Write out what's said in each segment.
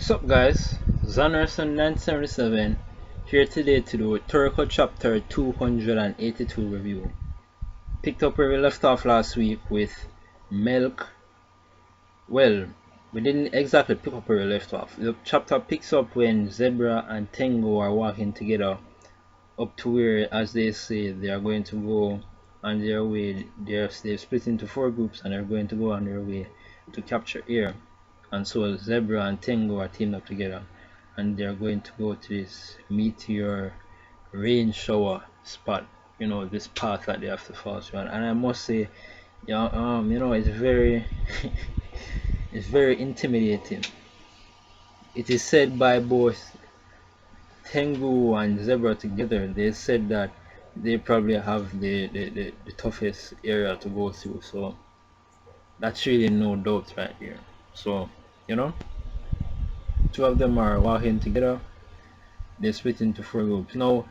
Sup guys, Zanarson 977 here today to do Toriko chapter 282 review. Picked up where we left off last week with Milk. Well, we didn't exactly pick up where we left off. The chapter picks up when Zebra and Tengo are walking together up to where, as they say, they are going to go on their way. They've split into four groups and they're going to go on their way to capture air. And so Zebra and Tengo are teamed up together and they're going to go to this meteor rain shower spot, this path that they have to follow through. And I must say, it's very it's very intimidating. It is said by both Tengu and Zebra together, they said that they probably have the toughest area to go through, so that's really no doubt right here. So two of them are walking together. They split into four groups. Now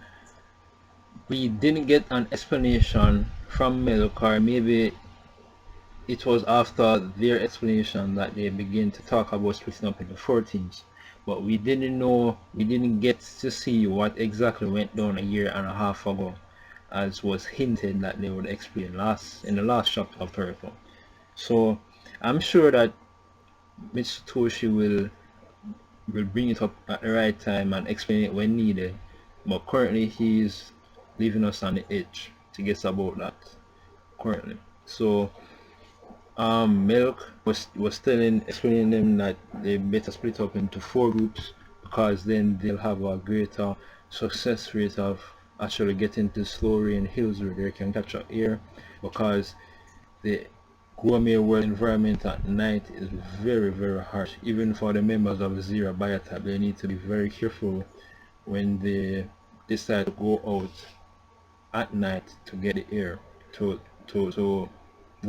we didn't get an explanation from Milk, or maybe it was after their explanation that they began to talk about splitting up into four teams. But we didn't get to see what exactly went down a year and a half ago, as was hinted that they would explain in the last chapter of Toriko. So I'm sure that Mr. Toshi will bring it up at the right time and explain it when needed. But currently he's leaving us on the edge to guess about that currently. So Milk was explaining them that they better split up into four groups, because then they'll have a greater success rate of actually getting to slow rain hills where they can capture air, because the gourmet world environment at night is very harsh. Even for the members of Zero Biotype, they need to be very careful when they decide to go out at night to get the air, to go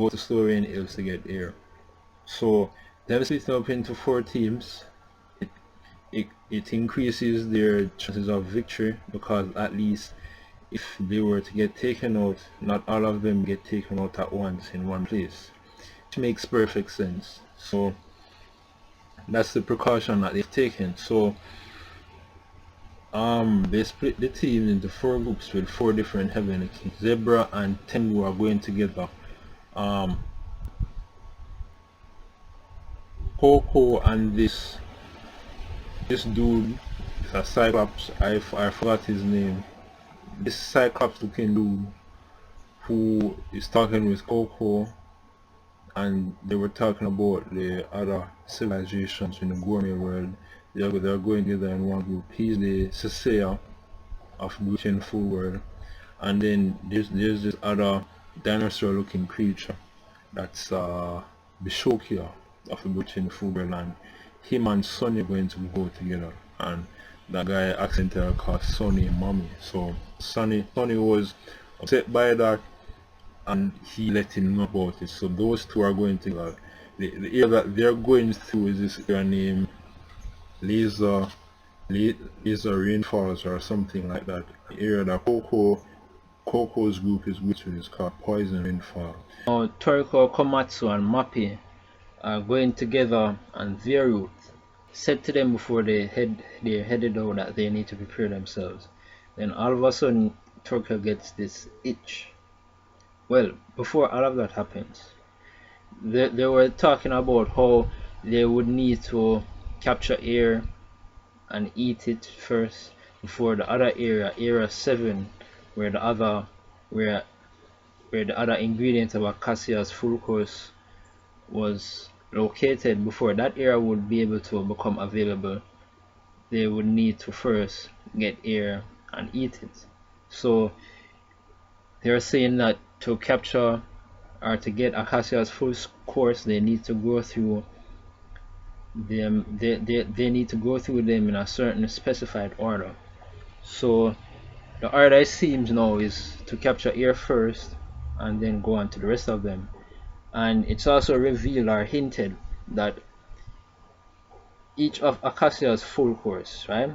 to slow rain hills to get air. So they've split up into four teams. It increases their chances of victory, because at least if they were to get taken out, not all of them get taken out at once in one place, which makes perfect sense. So that's the precaution that they've taken. So they split the team into four groups with four different heavenly kings. Zebra and Tengu are going together. Coco and this dude, a Cyclops, I forgot his name. This Cyclops looking dude who is talking with Coco, and they were talking about the other civilizations in the gourmet world. They're going together in one group. He's the Sisea of the British food world, and then there's this other dinosaur looking creature that's Bishokia of the British food world, and him and Sonny are going to go together, and that guy accidentally called Sonny mommy. So Sonny was upset by that, and he let him know about it. So those two are going to the area that they're going through is this area named Laser Rainfalls or something like that. The area that Coco's group is with is called Poison Rainfall. Now Toriko, Komatsu and Mappi are going together, and their route said to them before they headed out that they need to prepare themselves. Then all of a sudden Toriko gets this itch. Well, before all of that happens, they were talking about how they would need to capture air and eat it first before the other area 7, where the other ingredient of Acacia's full course was located. Before that area would be able to become available, they would need to first get air and eat it. So they're saying that to capture or to get Acacia's full course, they need to go through them. They need to go through them in a certain specified order. So the order it seems now is to capture air first and then go on to the rest of them. And it's also revealed or hinted that each of Acacia's full course, right?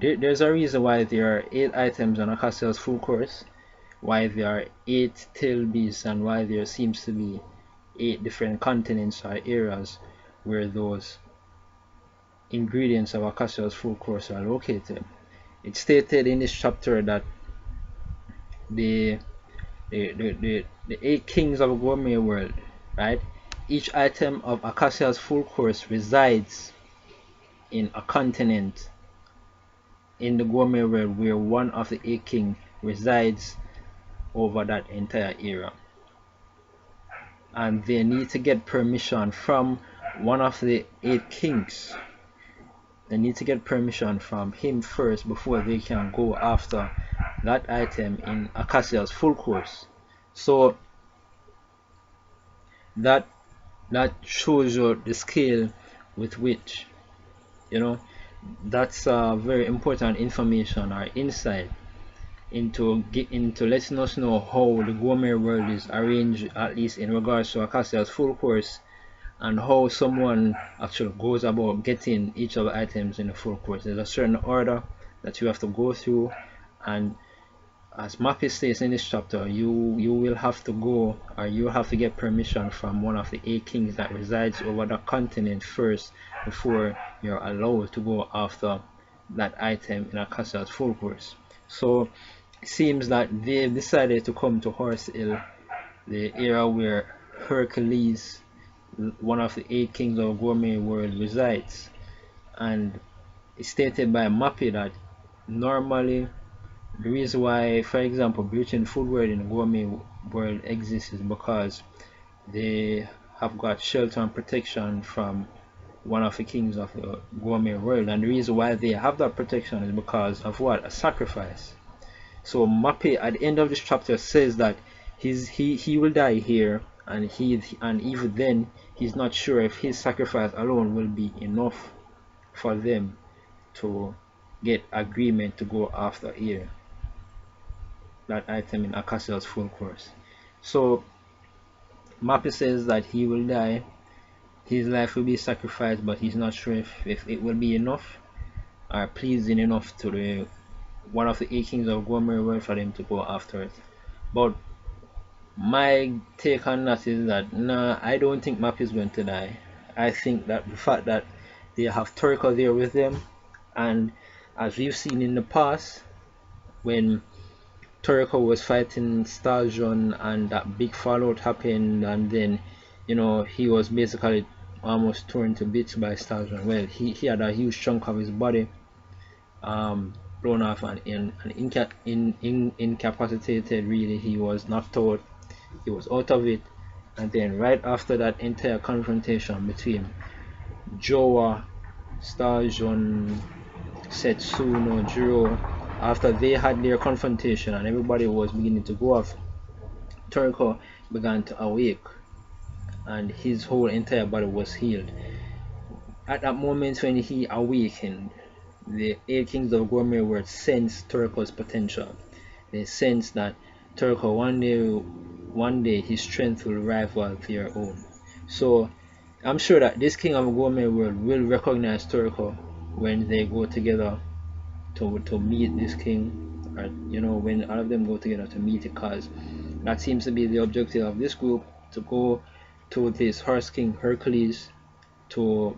There's a reason why there are 8 items on Acacia's full course, why there are 8 tail beasts, and why there seems to be 8 different continents or areas where those ingredients of Acacia's full course are located. It's stated in this chapter that the the 8 kings of a gourmet world, right? Each item of Acacia's full course resides in a continent in the gourmet world where one of the 8 kings resides over that entire area. And they need to get permission from one of the 8 kings. They need to get permission from him first before they can go after that item in Acacia's full course. So that shows you the scale with which, you know, that's very important information or insight into letting us know how the gourmet world is arranged, at least in regards to Acacia's full course, and how someone actually goes about getting each of the items in the full course. There's a certain order that you have to go through, and as Mappy states in this chapter, you will have to go, or you have to get permission from one of the 8 kings that resides over the continent first before you're allowed to go after that item in Acacia's full course. So it seems that they've decided to come to Horse Hill, the area where Hercules, one of the 8 kings of gourmet world, resides. And it's stated by Mappy that normally the reason why, for example, Beauty Food World in the gourmet world exists is because they have got shelter and protection from one of the kings of the gourmet world, and the reason why they have that protection is because of what? A sacrifice. So Mappy at the end of this chapter says that he will die here, and even then he's not sure if his sacrifice alone will be enough for them to get agreement to go after here that item in Acacia's full course. So Mappy says that he will die, his life will be sacrificed, but he's not sure if it will be enough or pleasing enough to the one of the 8 kings of gourmet world for them to go after it. But my take on that is that nah, I don't think Mappy is going to die. I think that the fact that they have Toriko there with them, and as we've seen in the past, when Toriko was fighting Stallion and that big fallout happened, and then, you know, he was basically almost torn to bits by Stallion. Well, he had a huge chunk of his body blown off and incapacitated. Really, he was knocked out, he was out of it. And then right after that entire confrontation between Joa, Stallion, Setsuno, Jiro, after they had their confrontation and everybody was beginning to go off, Toriko began to awake and his whole entire body was healed. At that moment when he awakened, the 8 kings of gourmet world sensed Toriko's potential. They sensed that Toriko one day his strength will rival their own. So I'm sure that this king of gourmet world will recognize Toriko when they go together to meet this king, or you know, when all of them go together to meet it, because that seems to be the objective of this group, to go to this horse king Hercules to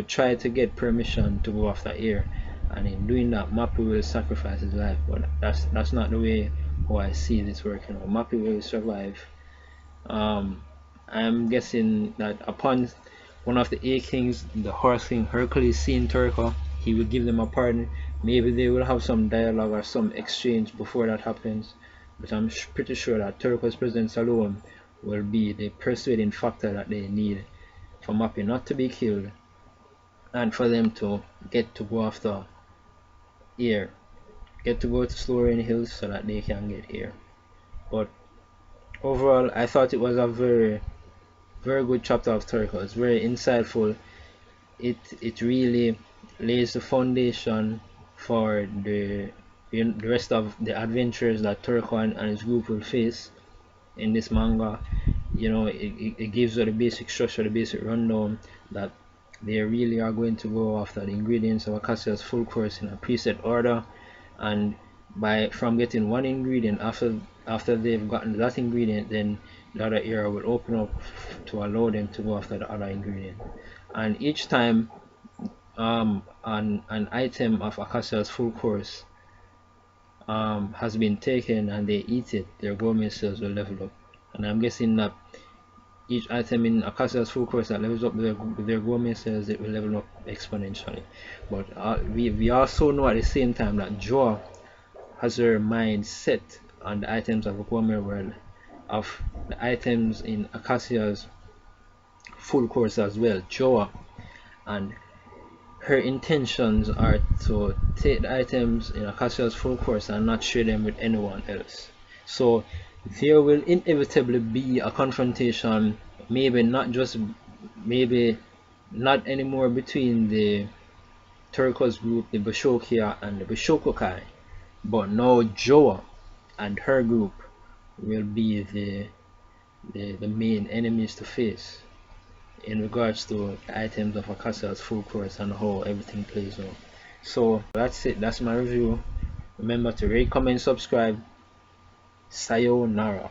try to get permission to go after here, and in doing that Mappy will sacrifice his life. But that's not the way how I see this working out. Mappy will survive. I'm guessing that upon one of the 8 kings, the horse king Hercules, seeing Toriko, he will give them a pardon. Maybe they will have some dialogue or some exchange before that happens, but I'm pretty sure that Toriko's presence alone will be the persuading factor that they need for Mappy not to be killed and for them to get to go after here, get to go to Slow Rain Hills so that they can get here. But overall, I thought it was a very good chapter of Toriko. It's very insightful. It really lays the foundation for the rest of the adventures that Toriko and his group will face in this manga. You know, it gives you the basic structure, the basic rundown, that they really are going to go after the ingredients of Acacia's full course in a preset order, and from getting one ingredient, after they've gotten that ingredient, then the other area will open up to allow them to go after the other ingredient. And each time an item of Acacia's full course has been taken and they eat it, their gourmet cells will level up. And I'm guessing that each item in Acacia's full course that levels up their gourmet cells, it will level up exponentially. But we also know at the same time that Joa has her mind set on the items of the gourmet world, of the items in Acacia's full course as well, Joa, and her intentions are to take the items in Acacia's full course and not share them with anyone else. So there will inevitably be a confrontation, maybe not anymore between the Toriko's group, the Bishokia and the Bishokokai, but now Joa and her group will be the main enemies to face in regards to the items of Acacia's full course and how everything plays out. So that's it, that's my review. Remember to rate, comment, subscribe. Sayonara.